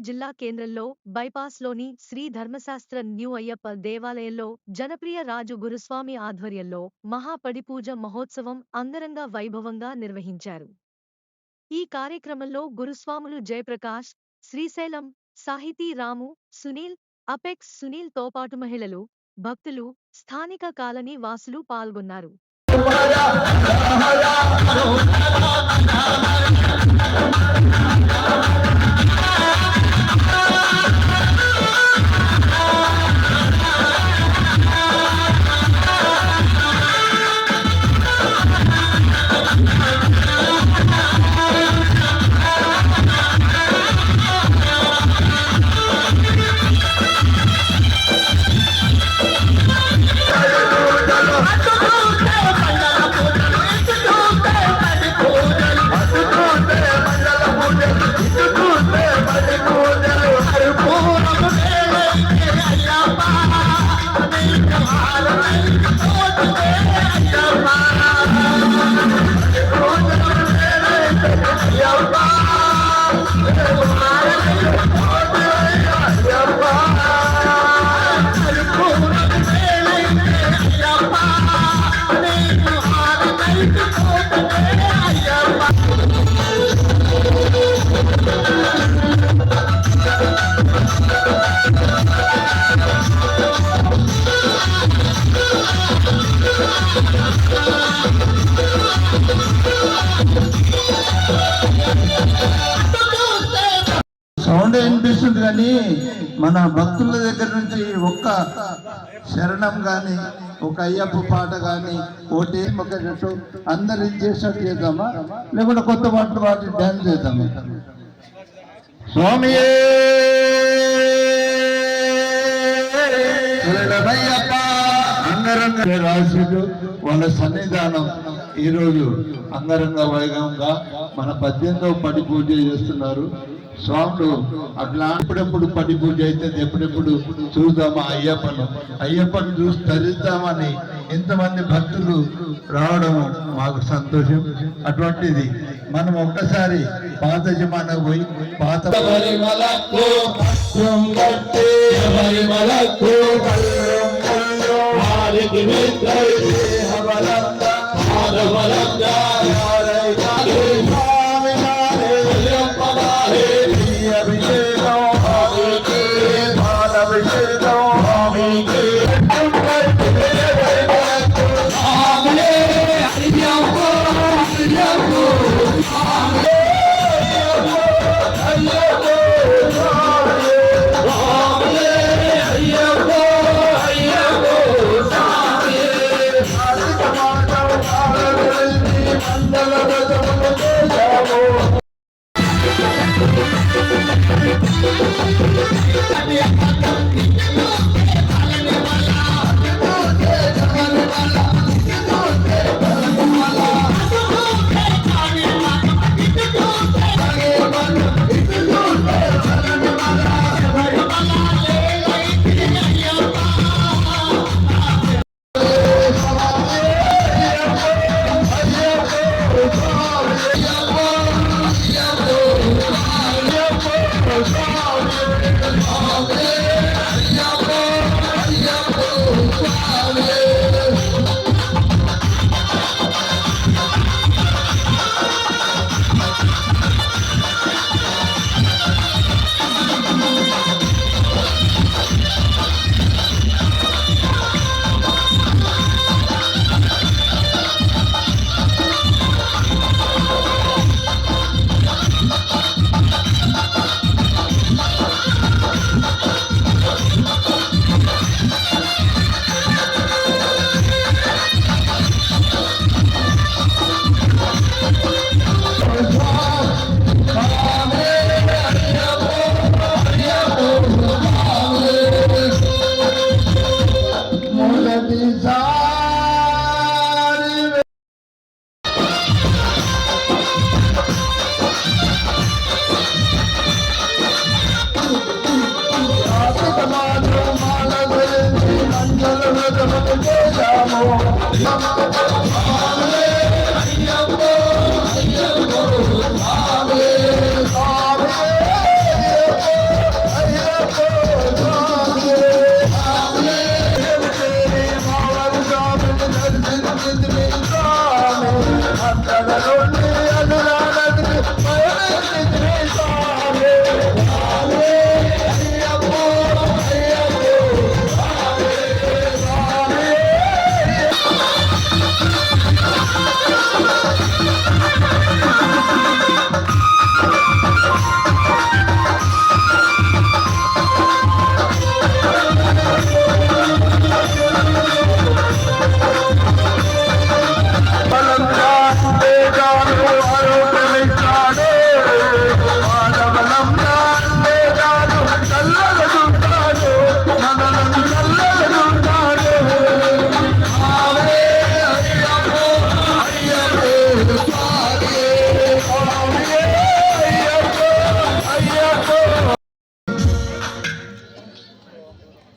జిల్లా కేంద్రంలో బైపాస్లోని శ్రీ ధర్మశాస్త్ర న్యూ అయ్యప్ప దేవాలయంలో జనప్రియ రాజు గురుస్వామి ఆధ్వర్యంలో మహాపడిపూజ మహోత్సవం అంగరంగ వైభవంగా నిర్వహించారు. ఈ కార్యక్రమంలో గురుస్వాములు జయప్రకాష్, శ్రీశైలం, సాహితీ రాము, సునీల్, అపెక్స్ సునీల్ తోపాటు మహిళలు, భక్తులు, స్థానిక కాలనీ వాసులు పాల్గొన్నారు. సౌండ్ వినిపిస్తుంది కానీ మన భక్తుల దగ్గర నుంచి ఒక్క శరణం కానీ ఒక అయ్యప్ప పాట కానీ ఒకటి ఒక అందరు చేసినట్టు చేద్దామా, లేకుంటే కొత్త పాటలు పాటి డ్యాన్స్ చేద్దామా? స్వామి అయ్యప్ప అంగరంగ రాశుడు వాళ్ళ సన్నిధానం ఈరోజు అంగరంగ వైభవంగా మన 18వ పడి పూజ చేస్తున్నారు. స్వాములు అట్లా ఎప్పుడెప్పుడు పడి పూజ అయితే ఎప్పుడెప్పుడు చూద్దామా అయ్యప్పను చూసి తరిద్దామని ఎంతమంది భక్తులు రావడం మాకు సంతోషం. అటువంటిది మనం ఒక్కసారి పాత జమానకు పోయి పాత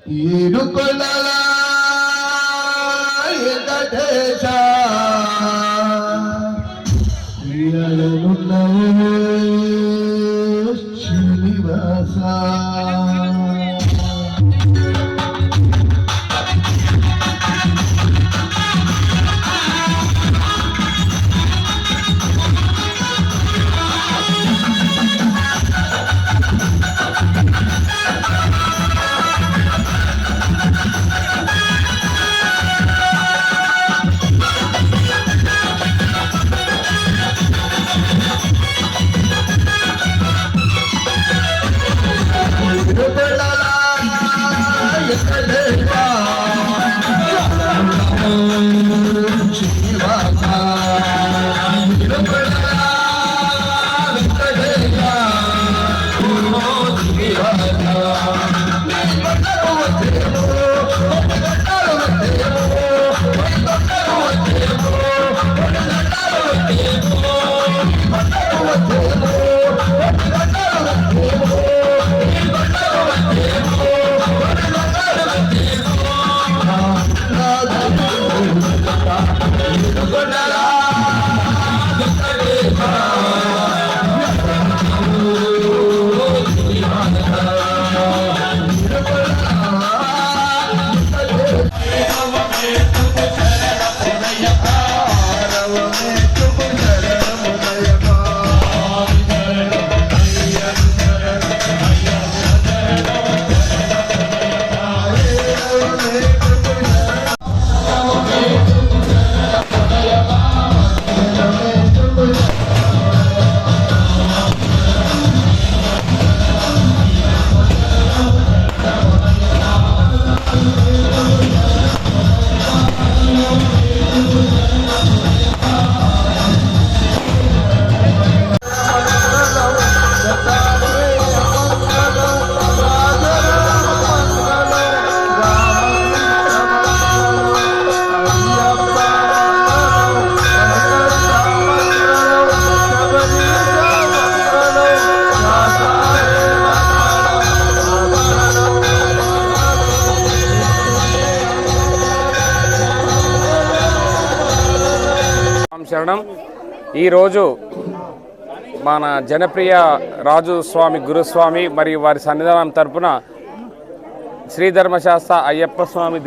ఏడుకొండల వెంకటేశ శ్రీనివాస శరణం. ఈరోజు మన జనప్రియ రాజు స్వామి గురుస్వామి మరియు వారి సన్నిధానం తరపున శ్రీధర్మశాస్త్ర అయ్యప్ప స్వామి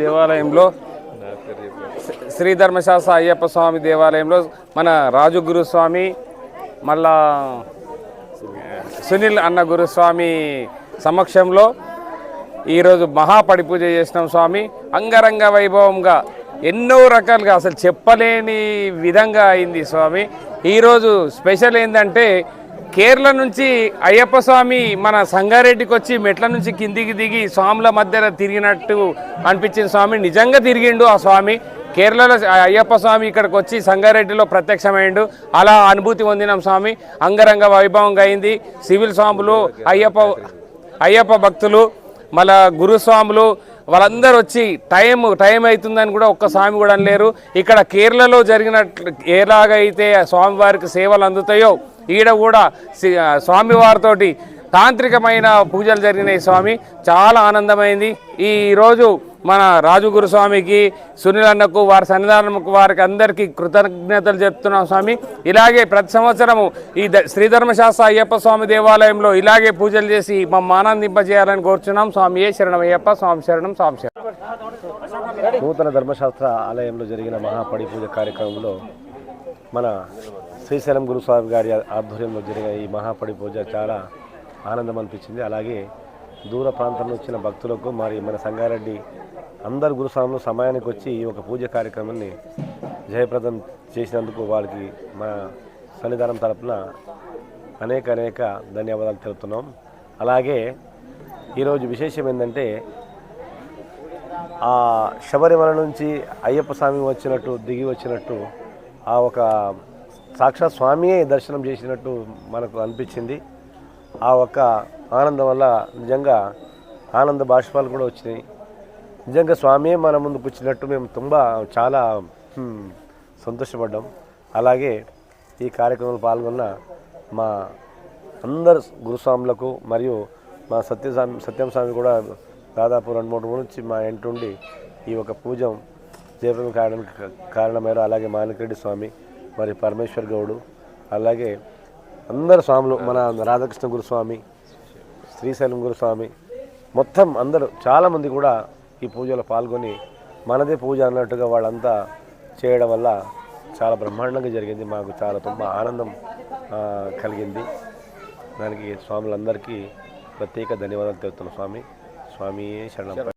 దేవాలయంలో మన రాజు గురుస్వామి మళ్ళా సునీల్ అన్న గురుస్వామి సమక్షంలో ఈరోజు మహాపడి పూజ చేసినాం స్వామి. అంగరంగ వైభవంగా ఎన్నో రకాలుగా అసలు చెప్పలేని విధంగా అయింది స్వామి. ఈరోజు స్పెషల్ ఏంటంటే కేరళ నుంచి అయ్యప్ప స్వామి మన సంగారెడ్డికి వచ్చి మెట్ల నుంచి కిందికి దిగి స్వాముల మధ్యలో తిరిగినట్టు అనిపించింది స్వామి. నిజంగా తిరిగిండు ఆ స్వామి. కేరళలో అయ్యప్ప స్వామి ఇక్కడికి వచ్చి సంగారెడ్డిలో ప్రత్యక్షమైండు. అలా అనుభూతి పొందినాం స్వామి. అంగరంగ వైభవంగా అయింది. సివిల్ స్వాములు, అయ్యప్ప భక్తులు, మళ్ళా గురుస్వాములు వాళ్ళందరూ వచ్చి టైం అవుతుందని కూడా ఒక్క స్వామి కూడా లేరు. ఇక్కడ కేరళలో జరిగినట్లు ఎలాగైతే స్వామివారికి సేవలు అందుతాయో ఈడ కూడా స్వామివారితోటి తాంత్రికమైన పూజలు జరిగినాయి స్వామి. చాలా ఆనందమైంది. ఈరోజు మన రాజుగురు స్వామికి, సునీల్ అన్నకు, వారి సన్నిధానముకు, వారికి అందరికీ కృతజ్ఞతలు చెప్తున్నాం స్వామి. ఇలాగే ప్రతి సంవత్సరము ఈ శ్రీధర్మశాస్త్ర అయ్యప్ప స్వామి దేవాలయంలో ఇలాగే పూజలు చేసి మమ్మల్ని ఆనందింపజేయాలని కోరుచున్నాం. స్వామి ఏ శరణం అయ్యప్ప, స్వామి శరణం, స్వామి శరణం. నూతన ధర్మశాస్త్ర ఆలయంలో జరిగిన మహాపడి పూజ కార్యక్రమంలో మన శ్రీశైలం గురుస్వామి గారి ఆధ్వర్యంలో జరిగిన ఈ మహాపడి పూజ చాలా ఆనందం అనిపించింది. అలాగే దూర ప్రాంతం నుంచి వచ్చిన భక్తులకు మరి మన సంగారెడ్డి అందరు గురుస్వాములు సమయానికి వచ్చి ఈ ఒక పూజ కార్యక్రమాన్ని జయప్రదం చేసినందుకు వారికి మన సన్నిధానం తరపున అనేక ధన్యవాదాలు తెలుపుతున్నాం. అలాగే ఈరోజు విశేషం ఏంటంటే ఆ శబరిమల నుంచి అయ్యప్ప స్వామి వచ్చినట్టు దిగి వచ్చినట్టు ఆ ఒక సాక్షాత్ స్వామియే దర్శనం చేసినట్టు మనకు అనిపించింది. ఆ ఒక్క ఆనందం వల్ల నిజంగా ఆనంద బాష్పాలు కూడా వచ్చినాయి. నిజంగా స్వామియే మన ముందుకు వచ్చినట్టు మేము చాలా సంతోషపడ్డాం. అలాగే ఈ కార్యక్రమంలో పాల్గొన్న మా అందరు గురుస్వాములకు మరియు మా సత్యం స్వామి కూడా దాదాపు 2-3 రోజుల నుంచి మా ఇంటుండి ఈ ఒక పూజ జయప్రదం కావడానికి కారణమైన అలాగే మాణిక్రెడ్డి స్వామి, మరి పరమేశ్వర్ గౌడు, అలాగే అందరు స్వాములు, మన రాధాకృష్ణ గురుస్వామి, శ్రీశైలం గురుస్వామి, మొత్తం అందరూ చాలామంది కూడా ఈ పూజలో పాల్గొని మనదే పూజ అన్నట్టుగా వాళ్ళంతా చేయడం వల్ల చాలా బ్రహ్మాండంగా జరిగింది. మాకు చాలా ತುಂಬ ఆనందం కలిగింది. దానికి స్వాములందరికీ ప్రత్యేక ధన్యవాదాలు తెలుపుతున్నాం. స్వామి శరణం.